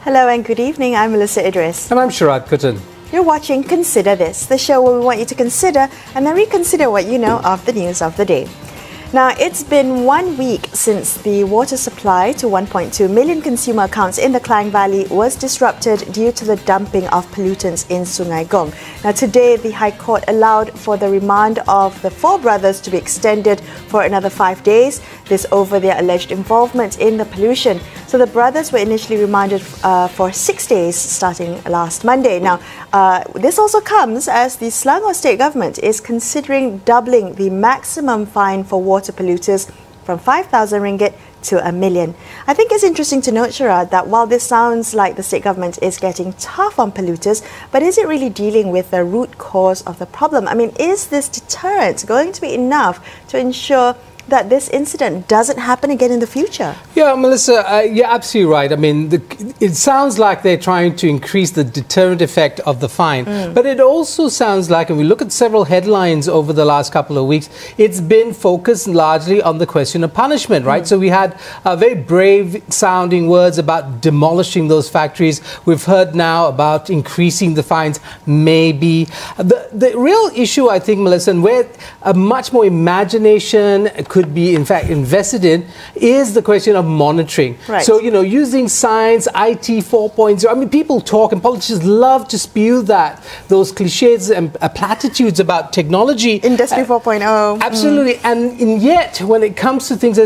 Hello and good evening, I'm Melisa Idris. And I'm Sharaad Kuttan. You're watching Consider This, the show where we want you to consider and then reconsider what you know of the news of the day. Now, it's been 1 week since the water supply to 1.2 million consumer accounts in the Klang Valley was disrupted due to the dumping of pollutants in Sungai Gong. Now, today, the High Court allowed for the remand of the four brothers to be extended for another 5 days, this over their alleged involvement in the pollution. So the brothers were initially remanded for 6 days starting last Monday. Now, this also comes as the Selangor State Government is considering doubling the maximum fine for water polluters from 5,000 ringgit to $1 million. I think it's interesting to note, Sharaad, that while this sounds like the state government is getting tough on polluters, but is it really dealing with the root cause of the problem? I mean, is this deterrent going to be enough to ensure that this incident doesn't happen again in the future? Yeah, Melissa, you're absolutely right. I mean, it sounds like they're trying to increase the deterrent effect of the fine. But it also sounds like, and we look at several headlines over the last couple of weeks, it's been focused largely on the question of punishment, right? So we had very brave sounding words about demolishing those factories. We've heard now about increasing the fines, maybe. The real issue, I think, Melissa, and where much more imagination could be, in fact, invested in, is the question of monitoring. Right. So, you know, using science, IT 4.0, I mean, people talk and politicians love to spew those cliches and platitudes about technology. Industry 4.0. Absolutely. And yet, when it comes to things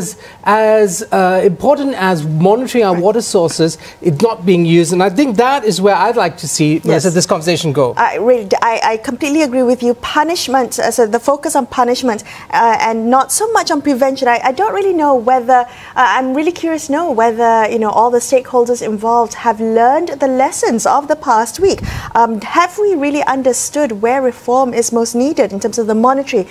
as important as monitoring our water sources, it's not being used. And I think that is where I'd like to see this conversation go. I completely agree with you. Punishment, so the focus on punishment and not so much on prevention. I don't really know whether, I'm really curious to know whether, you know, all the stakeholders involved have learned the lessons of the past week. Have we really understood where reform is most needed in terms of the monitoring,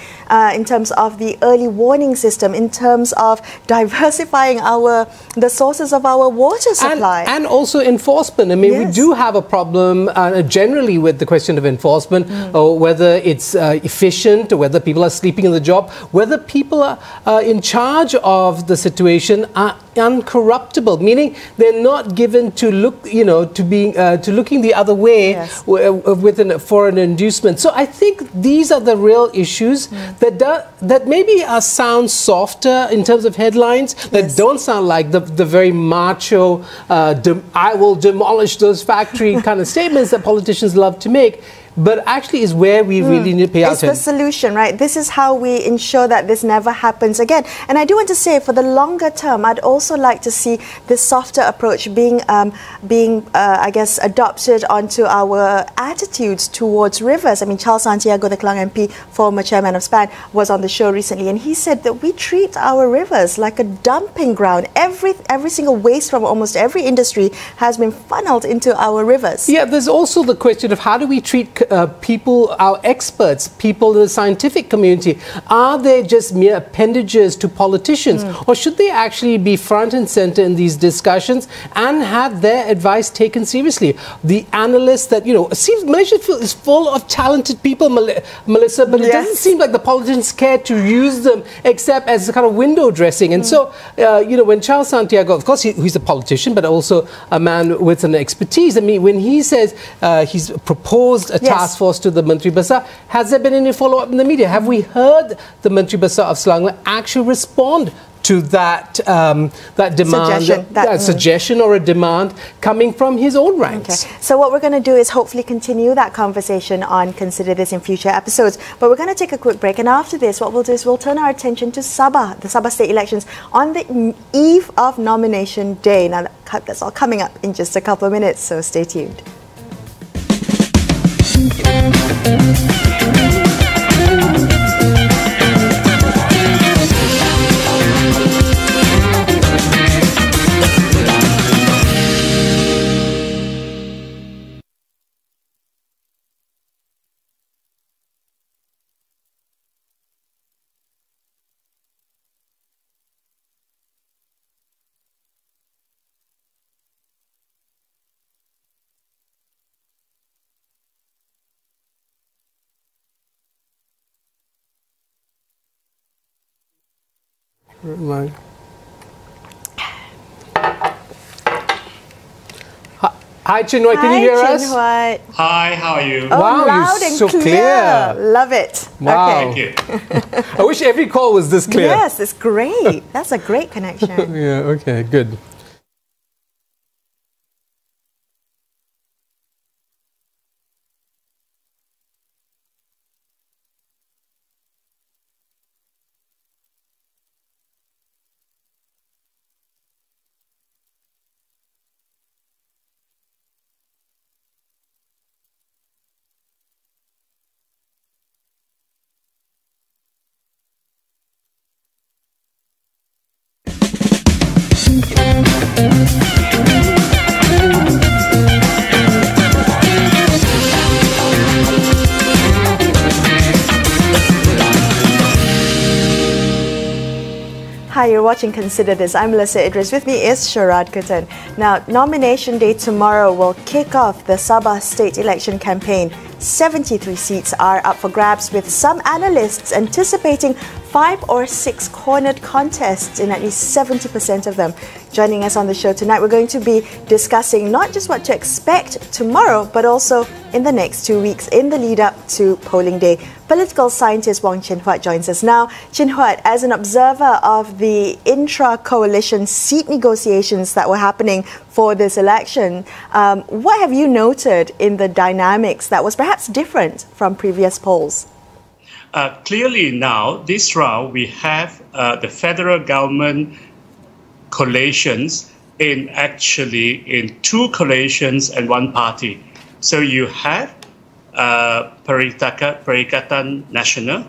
in terms of the early warning system, in terms of diversifying the sources of our water supply? And also enforcement. I mean, we do have a problem generally with the question of enforcement, or whether it's efficient, or whether people are sleeping in the job, whether people are in charge of the situation are uncorruptible, meaning they're not given to look, you know, to looking the other way for an inducement. So I think these are the real issues that maybe sound softer in terms of headlines, that don't sound like the very macho, I will demolish those factory kind of statements that politicians love to make. But actually is where we really need to pay attention. It's the solution, right? This is how we ensure that this never happens again. And I do want to say, for the longer term, I'd also like to see this softer approach being I guess, adopted onto our attitudes towards rivers. I mean, Charles Santiago, the Klang MP, former chairman of SPAN, was on the show recently, and he said that we treat our rivers like a dumping ground. Every single waste from almost every industry has been funneled into our rivers. Yeah, there's also the question of how do we treat people, our experts, people in the scientific community. Are they just mere appendages to politicians, or should they actually be front and center in these discussions and have their advice taken seriously? The analysts that, you know, it seems Malaysia is full of talented people, Melissa, but it doesn't seem like the politicians care to use them except as a kind of window dressing. And so, you know, when Charles Santiago, of course, he's a politician, but also a man with an expertise. I mean, when he says he's proposed a task force to the Menteri Besar, has there been any follow-up in the media? Have we heard the Menteri Besar of Selangor actually respond to that demand, suggestion or a demand coming from his own ranks? Okay. So what we're going to do is hopefully continue that conversation on Consider This in future episodes. But we're going to take a quick break, and after this, what we'll do is we'll turn our attention to Sabah, the Sabah State Elections, on the eve of nomination day. Now, that's all coming up in just a couple of minutes, so stay tuned. Hi, Chin Huat, can you hear Chin us? Huat. Hi, how are you? Oh, Wow, loud you're and so clear. Love it. Wow. Okay. Thank you. I wish every call was this clear. Yes, it's great. That's a great connection. Yeah, okay, good. Hi, you're watching Consider This. I'm Melisa Idris. With me is Sharaad Kuttan. Now, nomination day tomorrow will kick off the Sabah State election campaign. 73 seats are up for grabs, with some analysts anticipating 5 or 6 cornered contests in at least 70% of them. Joining us on the show tonight, we're going to be discussing not just what to expect tomorrow, but also in the next 2 weeks in the lead up to polling day. Political scientist Wong Chin Huat joins us now. Chin Huat, as an observer of the intra-coalition seat negotiations that were happening for this election, what have you noted in the dynamics that was perhaps different from previous polls? Clearly now, this round, we have the federal government coalitions in 2 coalitions and 1 party. So you have Perikatan Nasional,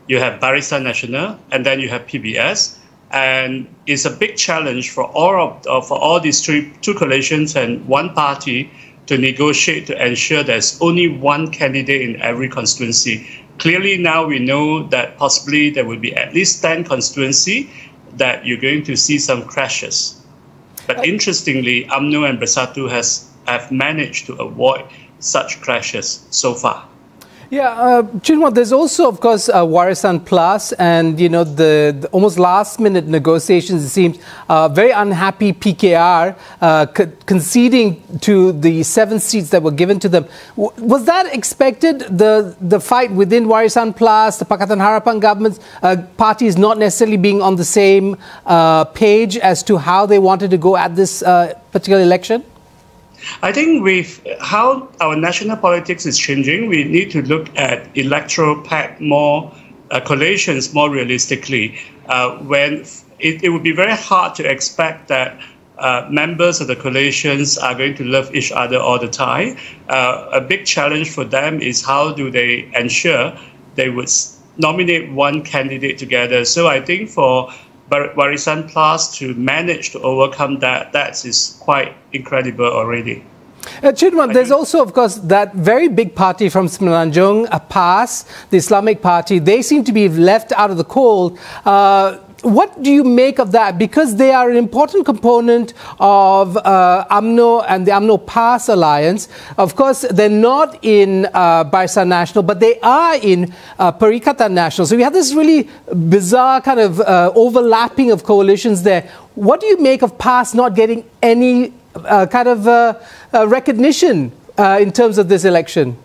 you have Warisan Nasional, and then you have PBS. And it's a big challenge for all these 2 coalitions and 1 party to negotiate to ensure there's only 1 candidate in every constituency. Clearly now we know that possibly there will be at least 10 constituency that you're going to see some crashes. But interestingly, UMNO and Bersatu have managed to avoid such crashes so far. Yeah, Chin Huat, there's also, of course, Warisan Plus, and the almost last-minute negotiations. It seems very unhappy PKR conceding to the 7 seats that were given to them. Was that expected? The fight within Warisan Plus, the Pakatan Harapan government's parties not necessarily being on the same page as to how they wanted to go at this particular election? I think with how our national politics is changing, we need to look at electoral pact coalitions more realistically. When it would be very hard to expect that members of the coalitions are going to love each other all the time. A big challenge for them is how do they ensure they would nominate 1 candidate together. So I think for Warisan Plus to manage to overcome that is quite incredible already. Chin Huat, there's also, of course, that very big party from Semenanjung, PAS, the Islamic Party. They seem to be left out of the cold. What do you make of that? Because they are an important component of UMNO and the UMNO-PAS alliance. Of course, they're not in Barisan Nasional, but they are in Perikatan Nasional. So we have this really bizarre kind of overlapping of coalitions there. What do you make of PAS not getting any kind of recognition in terms of this election?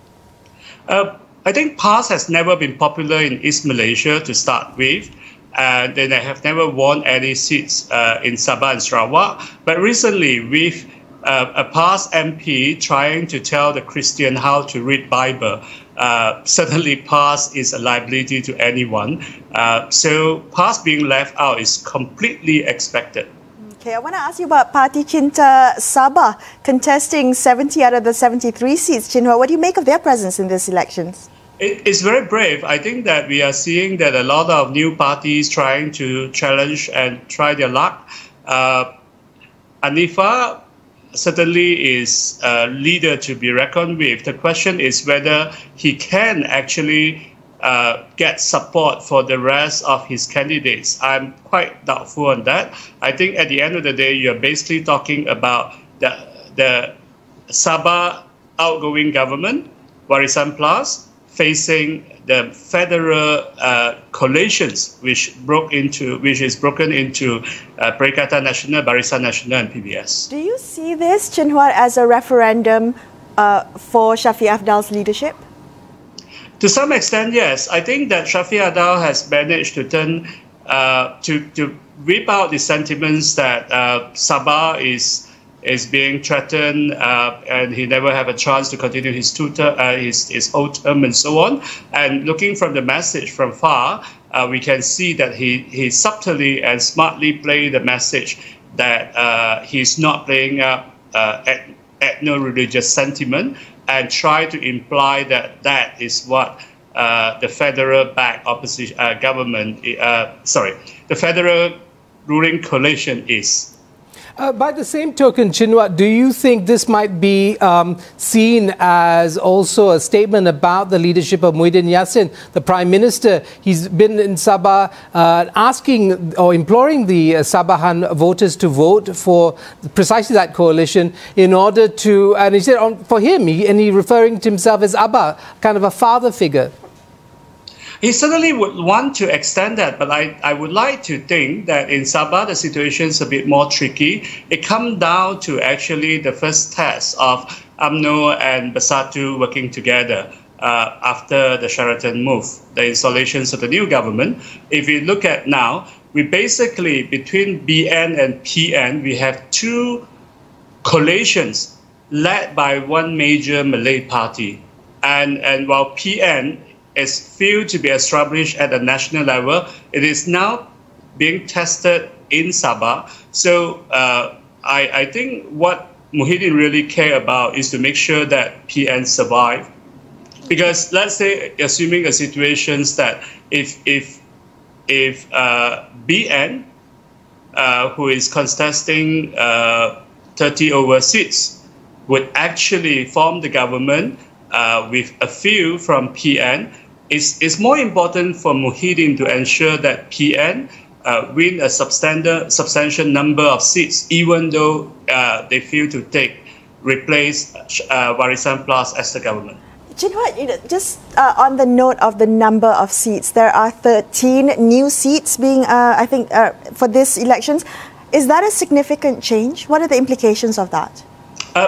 I think PAS has never been popular in East Malaysia to start with. And they have never won any seats in Sabah and Sarawak. But recently, with a PAS MP trying to tell the Christian how to read Bible, certainly PAS is a liability to anyone. So PAS being left out is completely expected. Okay, I want to ask you about Parti Cinta Sabah contesting 70 out of the 73 seats. Chin Huat, what do you make of their presence in these elections? It's very brave. I think that we are seeing that a lot of new parties trying to challenge and try their luck. Anifa certainly is a leader to be reckoned with. The question is whether he can actually get support for the rest of his candidates. I'm quite doubtful on that. I think at the end of the day, you're basically talking about the Sabah outgoing government, Warisan Plus, facing the federal coalitions, which is broken into Berita Nasional, Warisan Nasional, and PBS. Do you see this, Chin Huat, as a referendum for Shafie Afdal's leadership? To some extent, yes. I think that Shafie Afdal has managed to turn to whip out the sentiments that Sabah is being threatened, and he never have a chance to continue his old term and so on. And looking from the message from far, we can see that he subtly and smartly played the message that he's not playing up ethno-religious sentiment, and try to imply that that is what the federal-backed opposition government, the federal ruling coalition is. By the same token, Chin Huat, do you think this might be seen as also a statement about the leadership of Muhyiddin Yassin, the Prime Minister? He's been in Sabah asking or imploring the Sabahan voters to vote for precisely that coalition in order to, and he said for him, he referring to himself as Abba, kind of a father figure. He certainly would want to extend that, but I would like to think that in Sabah, the situation is a bit more tricky. It comes down to actually the first test of UMNO and Bersatu working together after the Sheraton move, the installations of the new government. If we look at now, we basically, between BN and PN, we have two coalitions led by one major Malay party. And while PN is felt to be established at the national level, it is now being tested in Sabah. So I think what Muhyiddin really care about is to make sure that PN survive. Because let's say, assuming a situation that if BN, who is contesting 30 over seats, would actually form the government with a few from PN, it's more important for Muhyiddin to ensure that PN win a substantial number of seats, even though they fail to replace Warisan Plus as the government. Chin Huat, just on the note of the number of seats, there are 13 new seats being, I think, for this elections. Is that a significant change? What are the implications of that?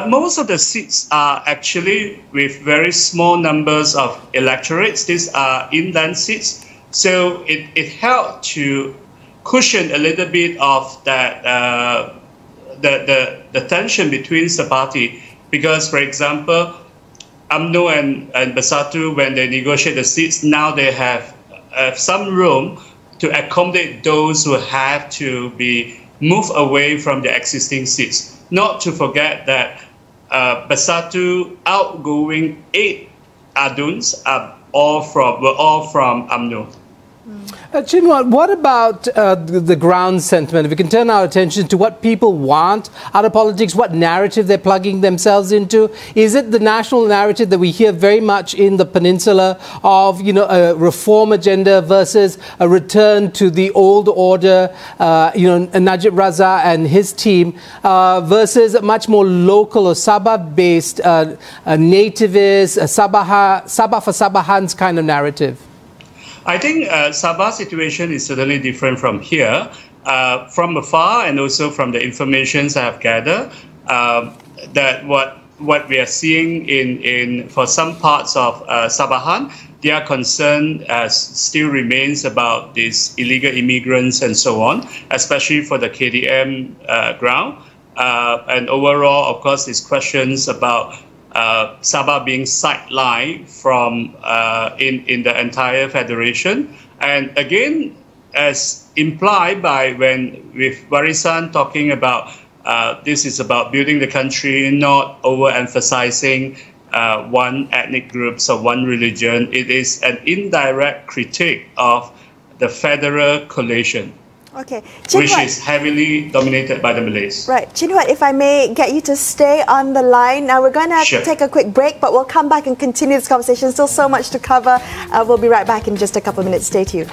Most of the seats are actually with very small numbers of electorates. These are inland seats. So it helped to cushion a little bit of that the tension between the party. Because, for example, UMNO and Bersatu, when they negotiate the seats, now they have some room to accommodate those who have to be moved away from the existing seats. Not to forget that Bersatu outgoing 8 aduns were all from UMNO. Chin Huat, what about the ground sentiment? If we can turn our attention to what people want out of politics, what narrative they're plugging themselves into. Is it the national narrative that we hear very much in the peninsula of, a reform agenda versus a return to the old order, Najib Razak and his team, versus a much more local or Sabah-based nativist, Sabah for Sabahans kind of narrative? I think Sabah's situation is certainly different from here. From afar and also from the information I have gathered, that what we are seeing for some parts of Sabahan, their concern still remains about these illegal immigrants and so on, especially for the KDM ground. And overall, of course, these questions about Sabah being sidelined from in the entire federation, and again, as implied by with Warisan talking about this is about building the country, not overemphasizing one ethnic group or one religion. It is an indirect critique of the federal coalition. Okay. Which is heavily dominated by the Malays. Right. Chin Huat, if I may get you to stay on the line. Now, we're going to have to take a quick break, but we'll come back and continue this conversation. Still so much to cover. We'll be right back in just a couple of minutes. Stay tuned.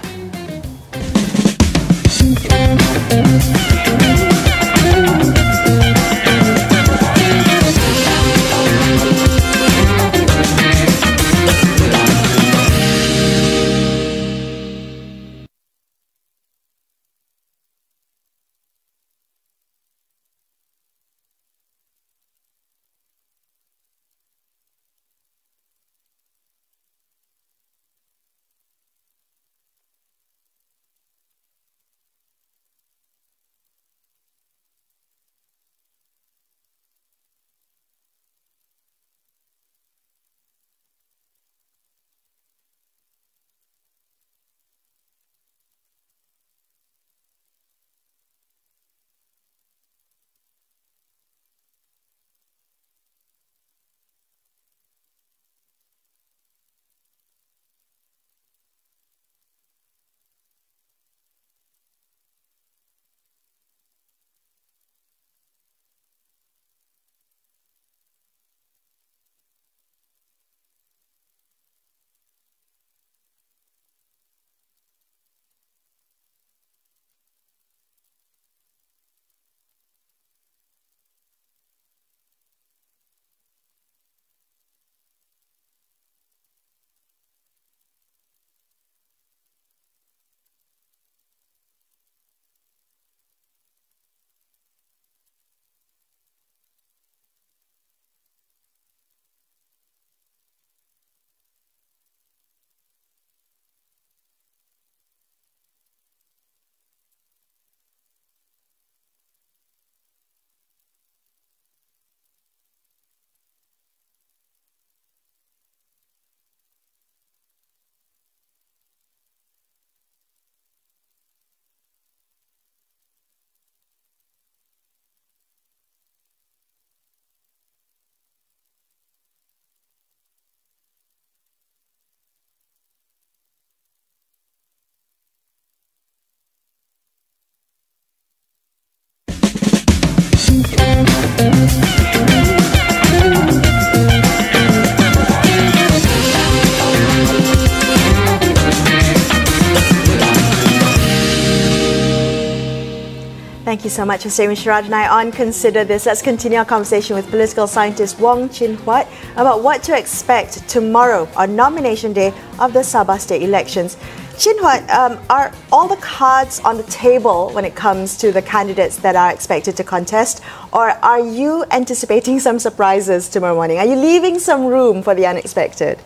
Thank you so much for staying with Sharaad and I on Consider This. Let's continue our conversation with political scientist Wong Chin Huat about what to expect tomorrow on nomination day of the Sabah State elections. Chin Huat, are all the cards on the table when it comes to the candidates that are expected to contest, or are you anticipating some surprises tomorrow morning? Are you leaving some room for the unexpected?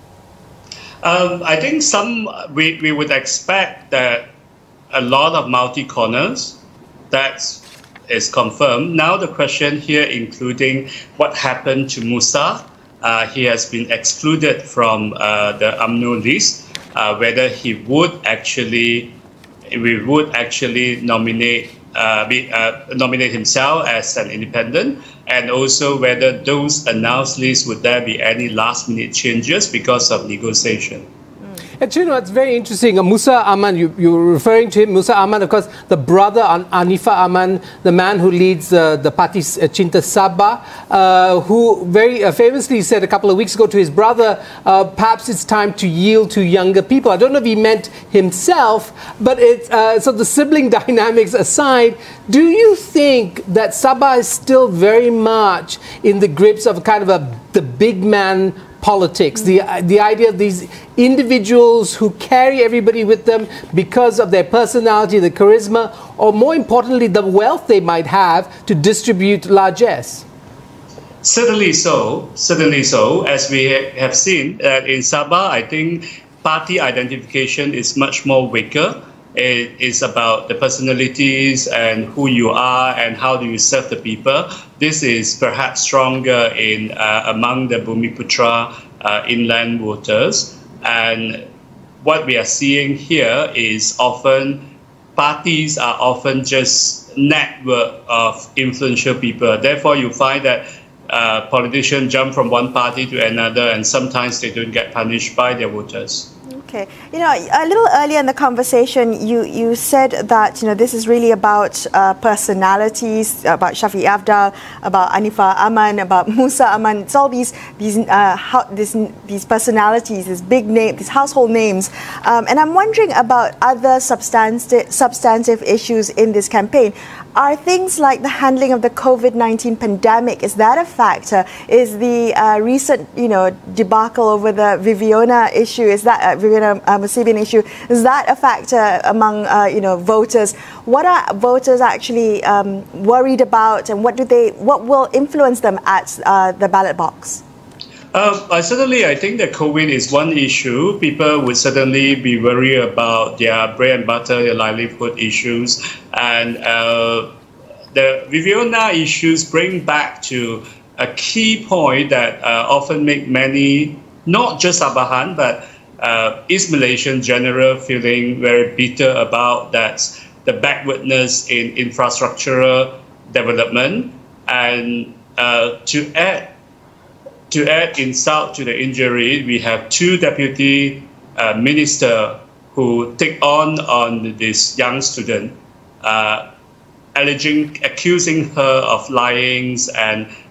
I think we would expect that a lot of multi-corners. That is confirmed. Now the question here including what happened to Musa. He has been excluded from the UMNO list. Whether he would actually nominate himself as an independent, and also whether those announced lists, would there be any last-minute changes because of negotiation. And you know, it's very interesting. Musa Aman, you're referring to him, Musa Aman, of course, the brother on Anifa Aman, the man who leads the party Cinta Sabah, who very famously said a couple of weeks ago to his brother, perhaps it's time to yield to younger people. I don't know if he meant himself, but it's, so the sibling dynamics aside, do you think that Sabah is still very much in the grips of kind of the big man politics, the idea of these individuals who carry everybody with them because of their personality, the charisma, or more importantly, the wealth they might have to distribute largesse? Certainly so. Certainly so. As we have seen in Sabah, I think party identification is much more weaker. It is about the personalities and who you are and how do you serve the people. This is perhaps stronger in among the Bumiputra inland voters. And what we are seeing here is often parties are often just network of influential people. Therefore, you find that politicians jump from one party to another, and sometimes they don't get punished by their voters. Okay. You know, a little earlier in the conversation, you said that, you know, this is really about personalities, about Shafiq Afdal, about Anifa Aman, about Musa Aman. It's all these personalities, these big names, these household names. And I'm wondering about other substantive issues in this campaign. Are things like the handling of the COVID-19 pandemic, is that a factor? Is the recent, you know, debacle over the Viviana issue, is that Viviana Musibian issue, is that a factor among you know, voters? What are voters actually worried about, and what will influence them at the ballot box? Certainly, I think that COVID is one issue. People would certainly be worried about their bread and butter, their livelihood issues. And the Viviana issues bring back to a key point that often make many, not just Sabahan, but East Malaysian general feeling very bitter about that, the backwardness in infrastructural development. And to add insult to the injury, we have two deputy ministers who take on this young student, accusing her of lying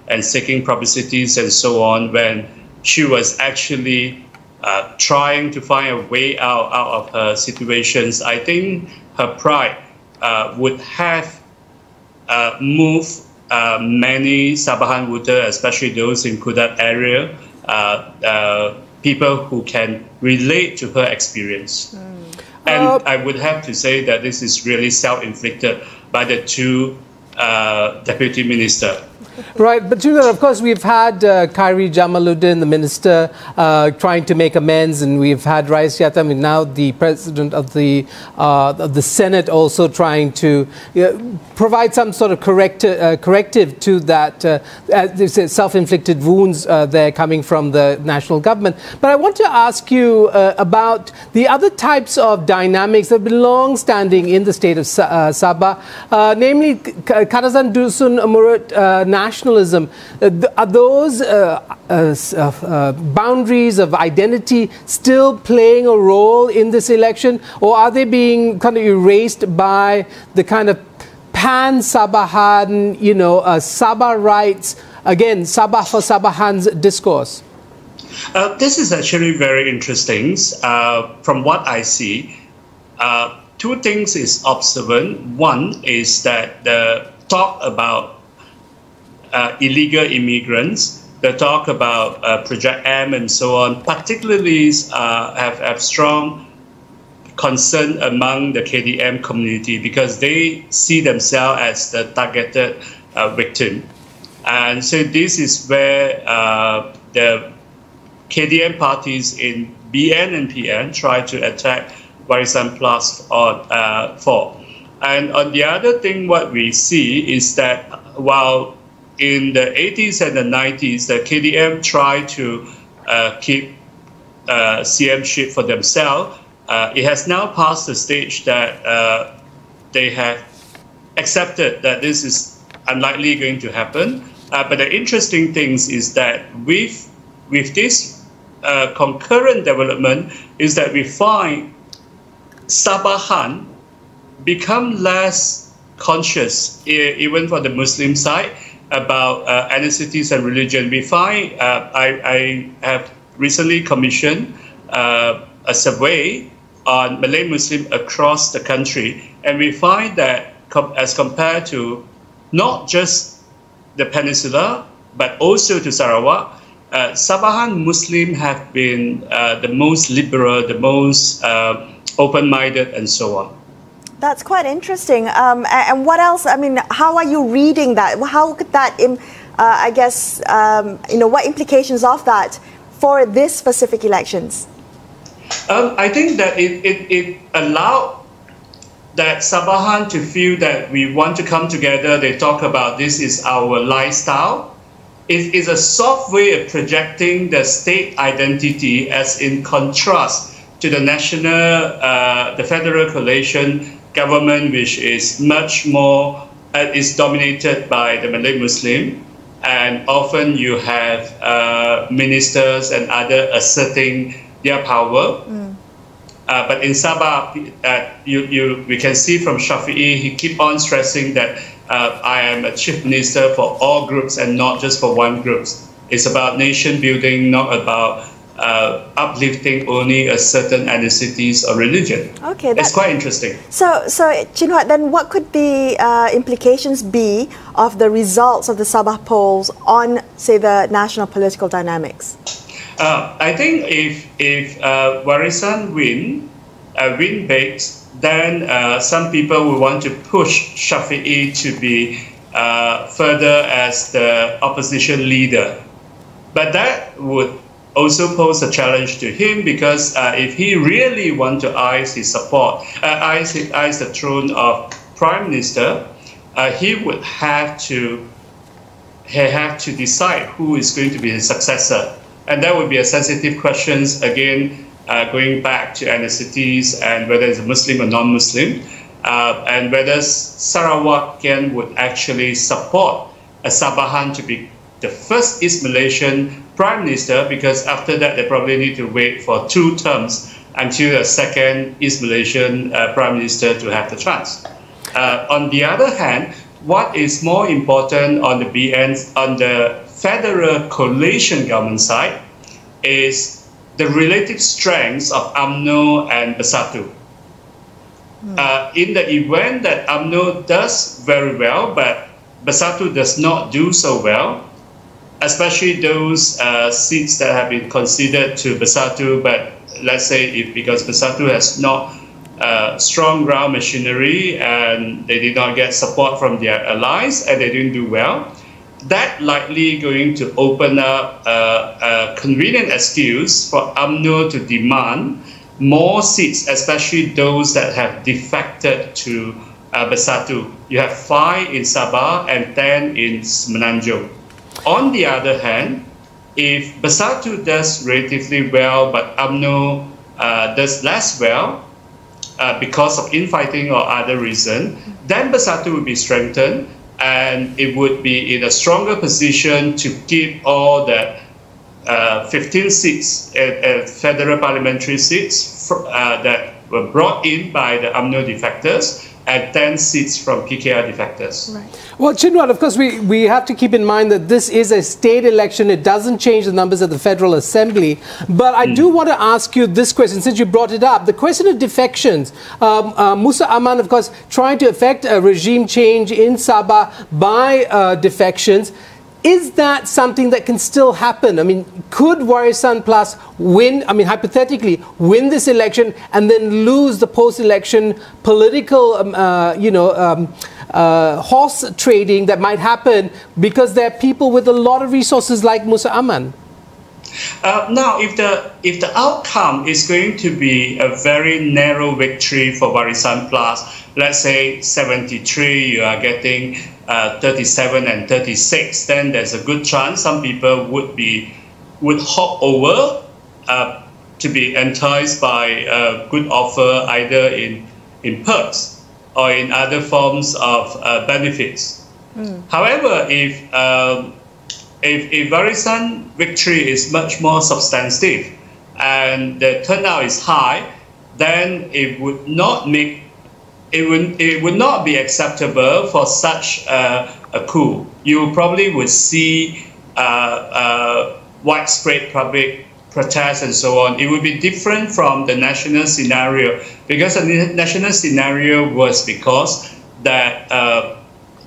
and seeking publicities and so on, when she was actually trying to find a way out of her situations. I think her pride would have moved many Sabahan voters, especially those in Kudat area, people who can relate to her experience. And I would have to say that this is really self-inflicted by the two deputy ministers. Right, but Julian, of course, we've had Khairi Jamaluddin, the minister, trying to make amends, and we've had Rais Yatam, now the president of the Senate, also trying to provide some sort of corrective to that self-inflicted wounds there coming from the national government. But I want to ask you about the other types of dynamics that have been long-standing in the state of Sabah, namely Karazan Dusun Murut nationalism. Are those boundaries of identity still playing a role in this election, or are they being kind of erased by the kind of pan-Sabahan, Sabah rights, again, Sabah for Sabahans discourse? This is actually very interesting. From what I see, two things is observant. One is that the talk about illegal immigrants, the talk about Project M and so on, particularly have strong concern among the KDM community because they see themselves as the targeted victim. And so this is where the KDM parties in BN and PN try to attack Warisan Plus for. And on the other thing, what we see is that while in the 80s and the 90s, the KDM tried to keep CM-ship for themselves, it has now passed the stage that they have accepted that this is unlikely going to happen. But the interesting thing is that with this concurrent development is that we find Sabahan become less conscious, even for the Muslim side, about ethnicities and religion. We find, I have recently commissioned a survey on Malay Muslim across the country, and we find that as compared to not just the peninsula, but also to Sarawak, Sabahan Muslim have been the most liberal, the most open-minded, and so on. That's quite interesting. And what else? I mean, how are you reading that? How could that, I guess, what implications of that for this specific elections? I think that it allowed that Sabahan to feel that we want to come together. They talk about this is our lifestyle. It is a soft way of projecting the state identity as in contrast to the national, the federal coalition government, which is much more, is dominated by the Malay Muslim. And often you have ministers and other asserting their power. But in Sabah, we can see from Shafi'i, he keep on stressing that I am a chief minister for all groups and not just for one group. It's about nation building, not about uplifting only a certain ethnicities or religion. Okay, it's quite interesting. So Chin Huat, then what could the implications be of the results of the Sabah polls on, say, the national political dynamics? I think if Warisan win big, then some people will want to push Shafi'i to be further as the opposition leader. But that would also pose a challenge to him because if he really want to eyes his support, eyes the throne of Prime Minister, he would have to decide who is going to be his successor. And that would be a sensitive question, again, going back to ethnicities and whether it's a Muslim or non-Muslim, and whether Sarawakian would actually support a Sabahan to be the first East Malaysian Prime Minister, because after that they probably need to wait for 2 terms until a second East Malaysian Prime Minister to have the chance. On the other hand, what is more important on the federal coalition government side is the relative strengths of UMNO and Bersatu. In the event that UMNO does very well, but Bersatu does not do so well, especially those seats that have been considered to Bersatu, but let's say because Bersatu has not strong ground machinery and they did not get support from their allies and they didn't do well, that likely going to open up a convenient excuse for UMNO to demand more seats, especially those that have defected to Bersatu. You have 5 in Sabah and 10 in Semenanjung. On the other hand, if Bersatu does relatively well, but UMNO does less well because of infighting or other reason, then Bersatu will be strengthened and it would be in a stronger position to keep all the 15 seats, federal parliamentary seats that were brought in by the UMNO defectors, and 10 seats from PKR defectors. Right. Well, Chin Huat, of course, we have to keep in mind that this is a state election. It doesn't change the numbers at the Federal Assembly. But I do want to ask you this question, since you brought it up. The question of defections. Musa Aman, of course, trying to effect a regime change in Sabah by defections. Is that something that can still happen? I mean, could Warisan Plus win, I mean, hypothetically, win this election and then lose the post-election political, horse trading that might happen because there are people with a lot of resources like Musa Aman? Now, if the outcome is going to be a very narrow victory for Warisan Plus, let's say 73, you are getting 37 and 36, then there's a good chance some people would hop over to be enticed by a good offer, either in perks or in other forms of benefits. However, if Warisan victory is much more substantive and the turnout is high, then it would not be acceptable for such a coup. You probably would see widespread public protests and so on. It would be different from the national scenario, because the national scenario was because that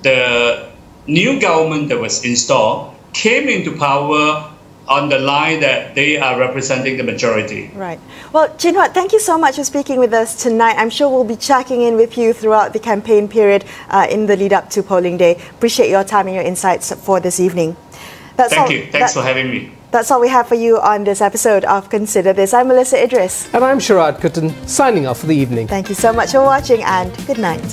the new government that was installed came into power on the line that they are representing the majority. Right. Well, Chin Huat, thank you so much for speaking with us tonight. I'm sure we'll be checking in with you throughout the campaign period in the lead up to polling day. Appreciate your time and your insights for this evening. Thank you. Thanks for having me. That's all we have for you on this episode of Consider This. I'm Melisa Idris. And I'm Sharaad Kuttan, signing off for the evening. Thank you so much for watching and good night.